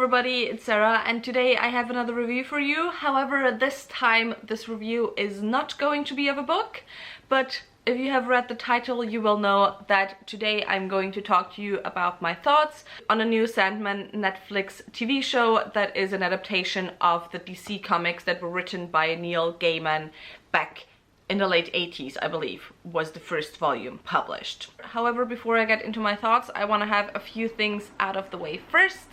everybody, it's Sarah, and today I have another review for you. However, this time this review is not going to be of a book, but if you have read the title, you will know that today I'm going to talk to you about my thoughts on a new Sandman Netflix TV show that is an adaptation of the DC comics that were written by Neil Gaiman back in the late 80s, I believe, was the first volume published. However, before I get into my thoughts, I want to have a few things out of the way first.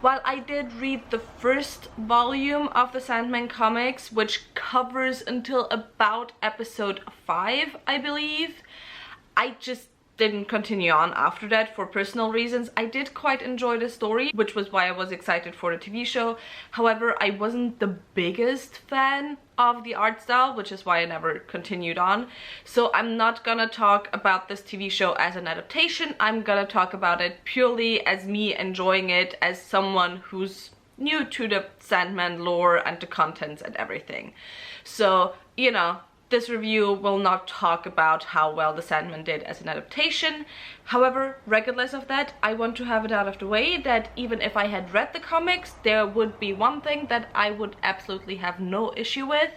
While I did read the first volume of the Sandman comics, which covers until about episode 5, I believe, I just didn't continue on after that for personal reasons. I did quite enjoy the story, which was why I was excited for the TV show. However, I wasn't the biggest fan of the art style, which is why I never continued on. So I'm not gonna talk about this TV show as an adaptation. I'm gonna talk about it purely as me enjoying it as someone who's new to the Sandman lore and the contents and everything. So, you know, this review will not talk about how well the Sandman did as an adaptation. However, regardless of that, I want to have it out of the way that even if I had read the comics, there would be one thing that I would absolutely have no issue with,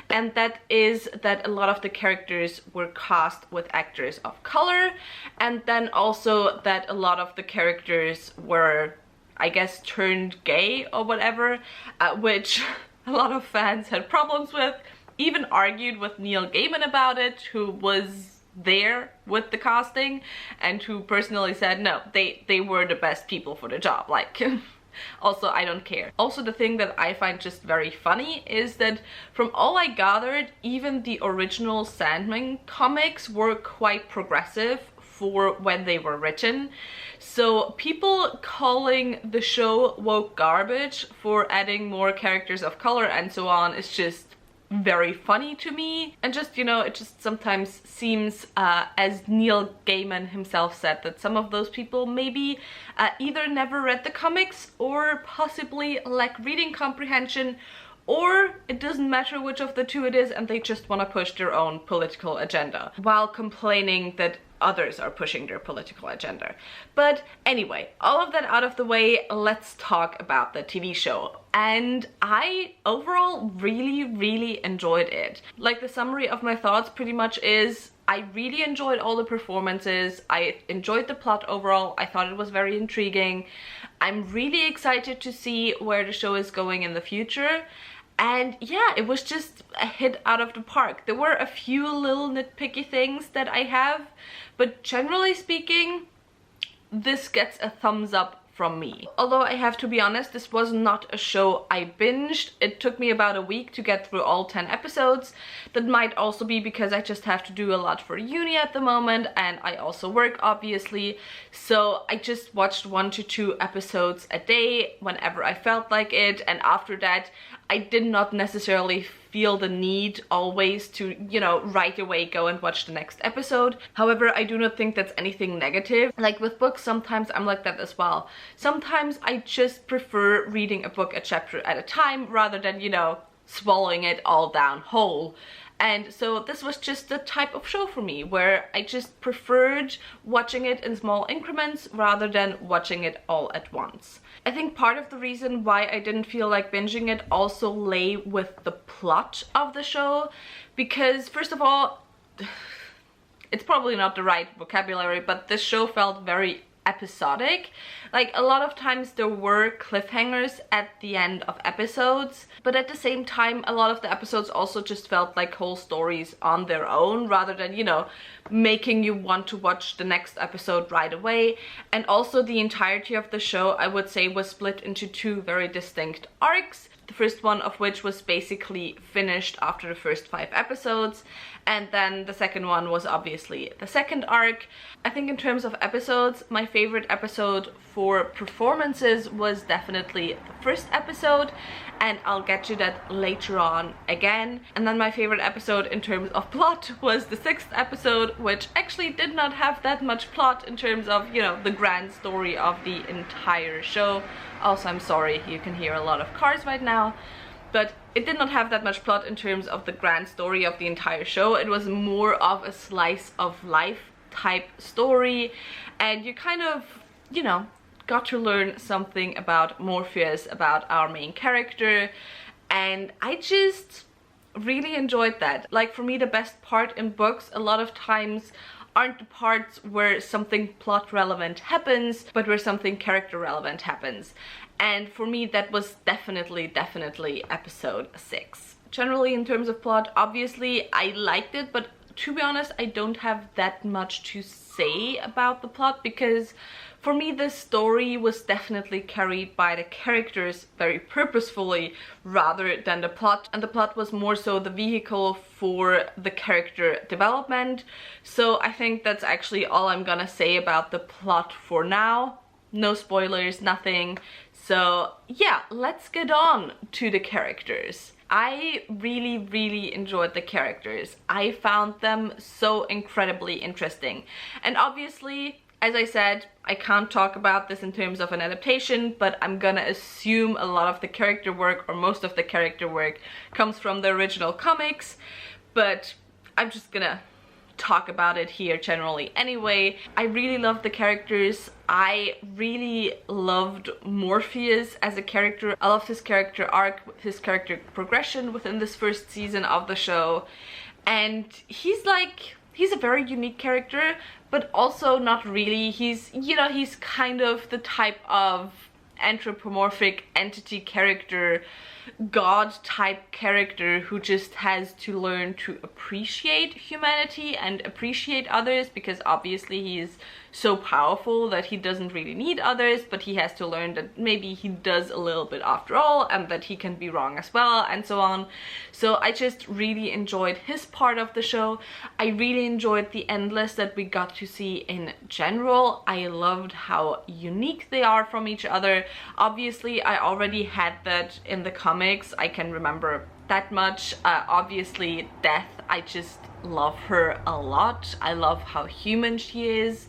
and that is that a lot of the characters were cast with actors of color, and then also that a lot of the characters were, I guess, turned gay or whatever, which a lot of fans had problems with. Even argued with Neil Gaiman about it, who was there with the casting and who personally said no, they were the best people for the job. Like, also, I don't care. Also, the thing that I find just very funny is that from all I gathered, even the original Sandman comics were quite progressive for when they were written. So people calling the show woke garbage for adding more characters of color and so on is just very funny to me. And just, you know, it just sometimes seems, as Neil Gaiman himself said, that some of those people maybe either never read the comics or possibly lack reading comprehension, or it doesn't matter which of the two it is and they just want to push their own political agenda while complaining that others are pushing their political agenda. But anyway, all of that out of the way, let's talk about the TV show. And I overall really enjoyed it. Like, the summary of my thoughts pretty much is I really enjoyed all the performances. I enjoyed the plot overall. I thought it was very intriguing. I'm really excited to see where the show is going in the future. And yeah, it was just a hit out of the park. There were a few little nitpicky things that I have, but generally speaking, this gets a thumbs up from me. Although I have to be honest, this was not a show I binged. It took me about a week to get through all 10 episodes. That might also be because I just have to do a lot for uni at the moment, and I also work, obviously. So I just watched 1 to 2 episodes a day whenever I felt like it, and after that I did not necessarily feel the need always to, you know, right away go and watch the next episode. However, I do not think that's anything negative. Like with books, sometimes I'm like that as well. Sometimes I just prefer reading a book a chapter at a time rather than, you know, swallowing it all down whole. And so this was just the type of show for me where I just preferred watching it in small increments rather than watching it all at once. I think part of the reason why I didn't feel like binging it also lay with the plot of the show, because first of all, it's probably not the right vocabulary, but this show felt very episodic. Like, a lot of times there were cliffhangers at the end of episodes, but at the same time a lot of the episodes also just felt like whole stories on their own rather than, you know, making you want to watch the next episode right away. And also the entirety of the show, I would say, was split into 2 very distinct arcs. The first one of which was basically finished after the first 5 episodes, and then the second one was obviously the second arc. I think in terms of episodes, my favorite episode for performances was definitely the first episode, and I'll get to that later on again. And then my favorite episode in terms of plot was the 6th episode, which actually did not have that much plot in terms of, you know, the grand story of the entire show. Also, I'm sorry, you can hear a lot of cars right now, but it did not have that much plot in terms of the grand story of the entire show. It was more of a slice of life type story, and you kind of, you know, got to learn something about Morpheus, about our main character, and I just really enjoyed that. Like, for me, the best part in books a lot of times aren't the parts where something plot relevant happens, but where something character relevant happens. And for me, that was definitely episode 6. Generally, in terms of plot, obviously I liked it, but to be honest, I don't have that much to say about the plot, because for me the story was definitely carried by the characters very purposefully rather than the plot, and the plot was more so the vehicle for the character development. So I think that's actually all I'm gonna say about the plot for now. No spoilers, nothing. So yeah, let's get on to the characters. I really enjoyed the characters. I found them so incredibly interesting. And obviously, as I said, I can't talk about this in terms of an adaptation, but I'm gonna assume a lot of the character work, or most of the character work, comes from the original comics, but I'm just gonna talk about it here generally anyway. I really love the characters. I really loved Morpheus as a character. I loved his character arc, his character progression within this first season of the show. And he's a very unique character, but also not really. He's, you know, he's kind of the type of anthropomorphic entity character, god type character who just has to learn to appreciate humanity and appreciate others, because obviously he is so powerful that he doesn't really need others, but he has to learn that maybe he does a little bit after all, and that he can be wrong as well, and so on. So I just really enjoyed his part of the show. I really enjoyed the Endless that we got to see in general. I loved how unique they are from each other. Obviously I already had that in the comics, I can remember that much. Obviously Death, I just love her a lot. I love how human she is,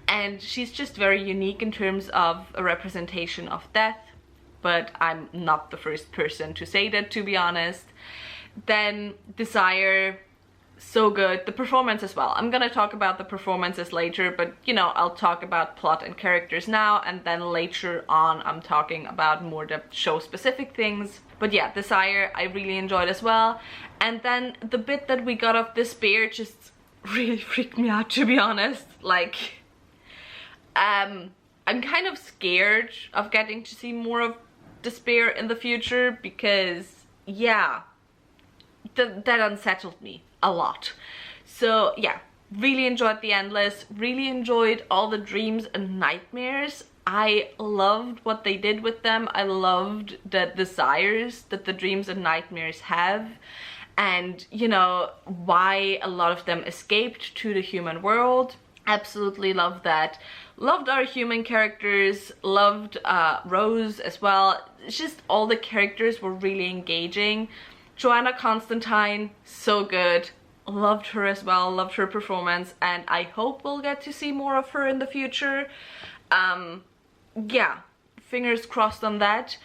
and she's just very unique in terms of a representation of death, but I'm not the first person to say that, to be honest. Then Desire, so good. The performance as well. I'm gonna talk about the performances later, but you know, I'll talk about plot and characters now, and then later on I'm talking about more the show specific things. But yeah, Desire I really enjoyed as well. And then the bit that we got of Despair just really freaked me out, to be honest. Like, I'm kind of scared of getting to see more of Despair in the future, because yeah, that unsettled me a lot. So yeah, really enjoyed the Endless, really enjoyed all the dreams and nightmares. I loved what they did with them. I loved the desires that the dreams and nightmares have, and you know, why a lot of them escaped to the human world. Absolutely loved that. Loved our human characters, loved Rose as well. It's just all the characters were really engaging. Joanna Constantine, so good. Loved her as well, loved her performance, and I hope we'll get to see more of her in the future. Yeah, fingers crossed on that.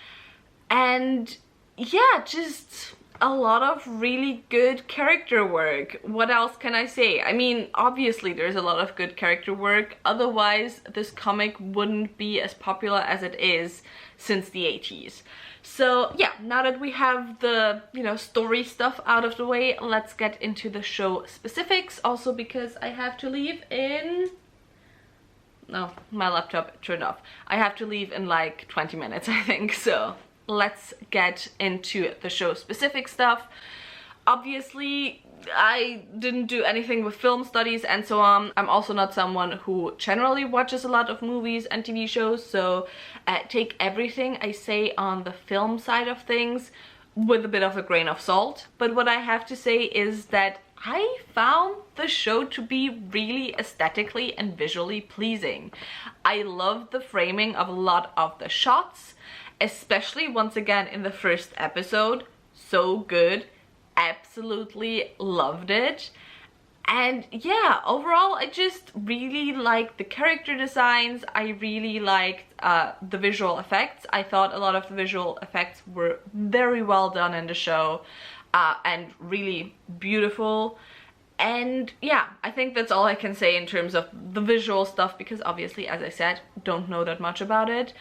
And yeah, just a lot of really good character work. What else can I say? I mean, obviously there's a lot of good character work, otherwise this comic wouldn't be as popular as it is since the 80s. So yeah, now that we have the, you know, story stuff out of the way, let's get into the show specifics. Also because I have to leave in... No, my laptop turned off. I have to leave in like 20 minutes, I think. So let's get into the show specific stuff. Obviously, I didn't do anything with film studies and so on. I'm also not someone who generally watches a lot of movies and TV shows, so take everything I say on the film side of things with a bit of a grain of salt. But what I have to say is that I found the show to be really aesthetically and visually pleasing. I loved the framing of a lot of the shots, especially once again in the first episode. So good. Absolutely loved it. And yeah, overall I just really liked the character designs. I really liked the visual effects. I thought a lot of the visual effects were very well done in the show and really beautiful. And yeah, I think that's all I can say in terms of the visual stuff, because obviously, as I said, don't know that much about it.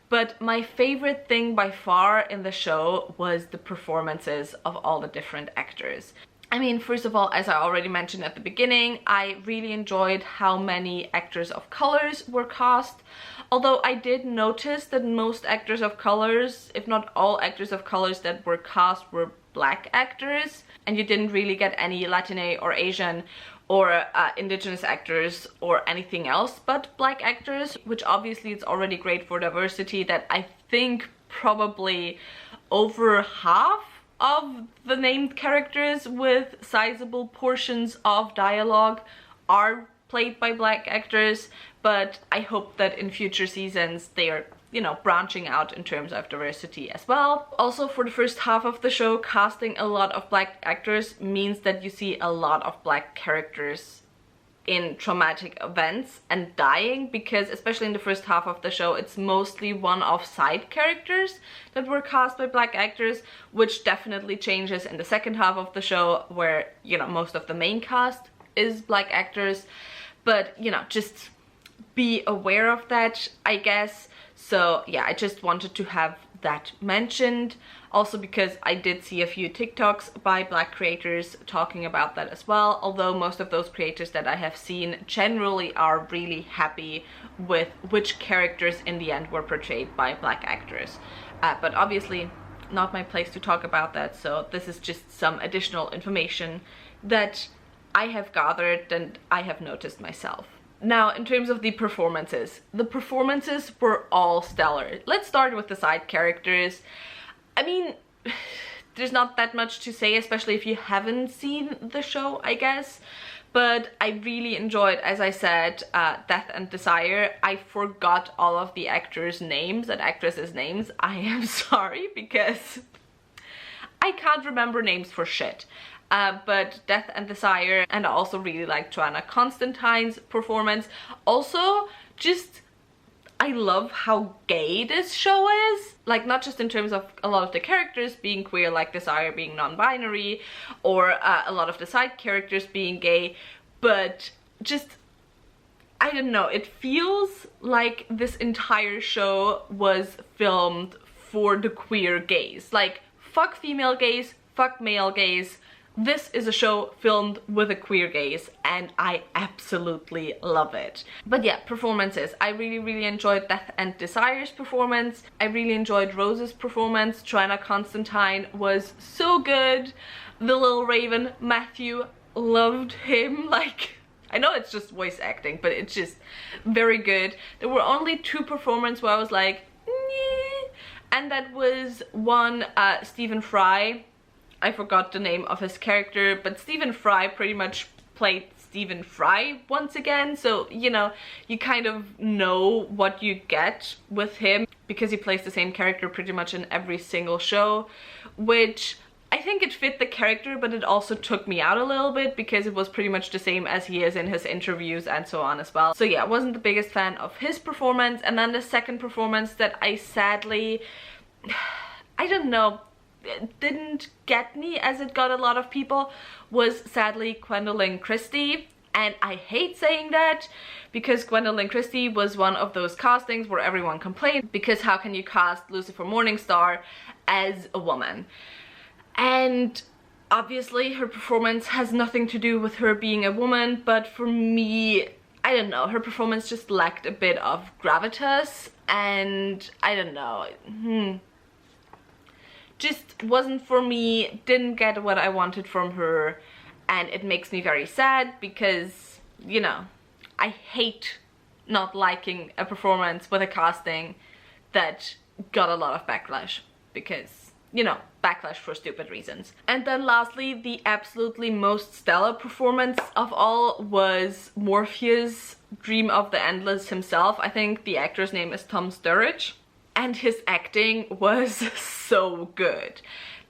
But my favorite thing by far in the show was the performances of all the different actors. I mean, first of all, as I already mentioned at the beginning, I really enjoyed how many actors of colors were cast. Although I did notice that most actors of colors, if not all actors of colors that were cast, were black actors. And you didn't really get any Latine or Asian or indigenous actors or anything else but black actors, which obviously it's already great for diversity, that I think probably over half of the named characters with sizable portions of dialogue are played by black actors. But I hope that in future seasons they are, you know, branching out in terms of diversity as well. Also, for the first half of the show, casting a lot of black actors means that you see a lot of black characters in traumatic events and dying, because especially in the first half of the show, it's mostly one-off side characters that were cast by black actors, which definitely changes in the second half of the show, where, you know, most of the main cast is black actors. But, you know, just be aware of that, I guess. So yeah, I just wanted to have that mentioned. Also because I did see a few TikToks by black creators talking about that as well. Although most of those creators that I have seen generally are really happy with which characters in the end were portrayed by black actors. But obviously not my place to talk about that. So this is just some additional information that I have gathered and I have noticed myself. Now, in terms of the performances were all stellar. Let's start with the side characters. I mean, there's not that much to say, especially if you haven't seen the show, I guess. But I really enjoyed, as I said, Death and Desire. I forgot all of the actors' names and actresses' names. I am sorry, because I can't remember names for shit. But Death and Desire, and I also really liked Joanna Constantine's performance. Also, just, I love how gay this show is. Like, not just in terms of a lot of the characters being queer, like Desire being non-binary, or a lot of the side characters being gay, but just, I don't know, it feels like this entire show was filmed for the queer gays. Like, fuck female gays, fuck male gays. This is a show filmed with a queer gaze, and I absolutely love it. But yeah, performances. I really enjoyed Death and Desire's performance. I really enjoyed Rose's performance. Joanna Constantine was so good. The little raven, Matthew, loved him. Like, I know it's just voice acting, but it's just very good. There were only two performances where I was like, nyeh. And that was one, Stephen Fry. I forgot the name of his character, but Stephen Fry pretty much played Stephen Fry once again, so, you know, you kind of know what you get with him, because he plays the same character pretty much in every single show, which I think it fit the character, but it also took me out a little bit, because it was pretty much the same as he is in his interviews and so on as well. So yeah, I wasn't the biggest fan of his performance. And then the second performance that I sadly, I don't know, didn't get me as it got a lot of people, was sadly Gwendolyn Christie. And I hate saying that, because Gwendolyn Christie was one of those castings where everyone complained, because how can you cast Lucifer Morningstar as a woman? And obviously her performance has nothing to do with her being a woman, but for me, I don't know, her performance just lacked a bit of gravitas, and I don't know, just wasn't for me, didn't get what I wanted from her, and it makes me very sad, because, you know, I hate not liking a performance with a casting that got a lot of backlash, because, you know, backlash for stupid reasons. And then lastly, the absolutely most stellar performance of all was Morpheus, Dream of the Endless himself. I think the actor's name is Tom Sturridge. And his acting was so good.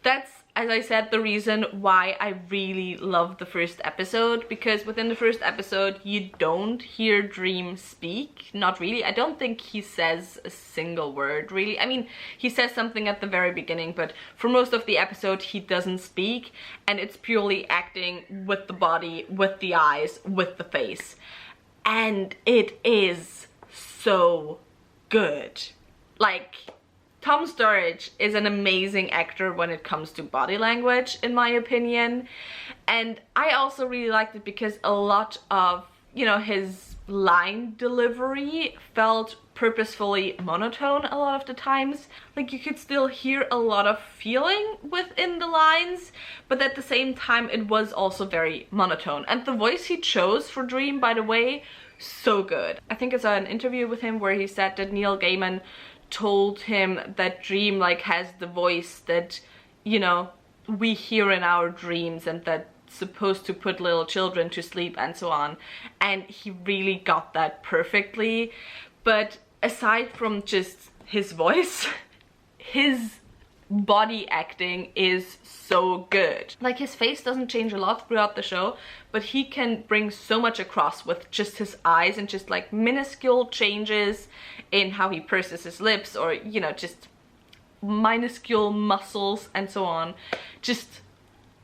That's as I said, the reason why I really love the first episode, because within the first episode you don't hear Dream speak. Not really. I don't think he says a single word, really. I mean, he says something at the very beginning, but for most of the episode he doesn't speak, and it's purely acting with the body, with the eyes, with the face. And it is so good. Like, Tom Sturridge is an amazing actor when it comes to body language, in my opinion. And I also really liked it because a lot of, you know, his line delivery felt purposefully monotone a lot of the times. Like, you could still hear a lot of feeling within the lines, but at the same time it was also very monotone. And the voice he chose for Dream, by the way, so good. I think I saw an interview with him where he said that Neil Gaiman told him that Dream like has the voice that, you know, we hear in our dreams and that's supposed to put little children to sleep and so on, and he really got that perfectly. But aside from just his voice, his body acting is so good. Like, his face doesn't change a lot throughout the show, but he can bring so much across with just his eyes and just like minuscule changes in how he purses his lips, or, you know, just minuscule muscles and so on. Just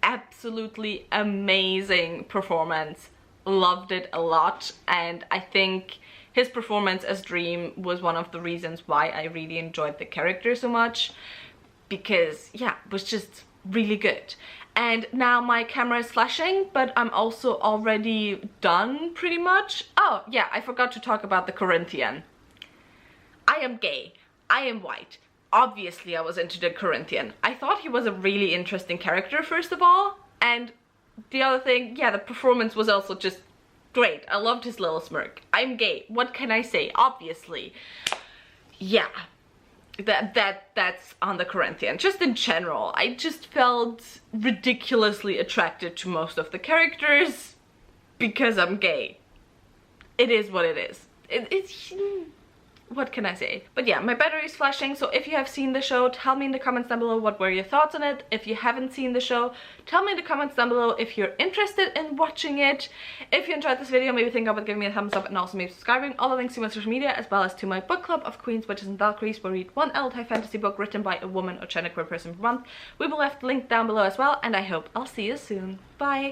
absolutely amazing performance. Loved it a lot, and I think his performance as Dream was one of the reasons why I really enjoyed the character so much, because yeah, it was just really good. And now my camera is flashing, but I'm also already done pretty much. Oh yeah, I forgot to talk about the Corinthian. I am gay, I am white. Obviously I was into the Corinthian. I thought he was a really interesting character, first of all, and the other thing, yeah, the performance was also just great. I loved his little smirk. I'm gay, what can I say? Obviously. Yeah, that's on the Corinthian. Just in general, I just felt ridiculously attracted to most of the characters because I'm gay. It is what it is. It's what can I say? But yeah, my battery is flashing, so if you have seen the show, tell me in the comments down below what were your thoughts on it. If you haven't seen the show, tell me in the comments down below if you're interested in watching it. If you enjoyed this video, maybe think about giving me a thumbs up and also maybe subscribing. All the links to my social media, as well as to my book club of Queens, Witches and Valkyries, where we read one adult high fantasy book written by a woman or genderqueer person per month. We will have the link down below as well, and I hope I'll see you soon. Bye!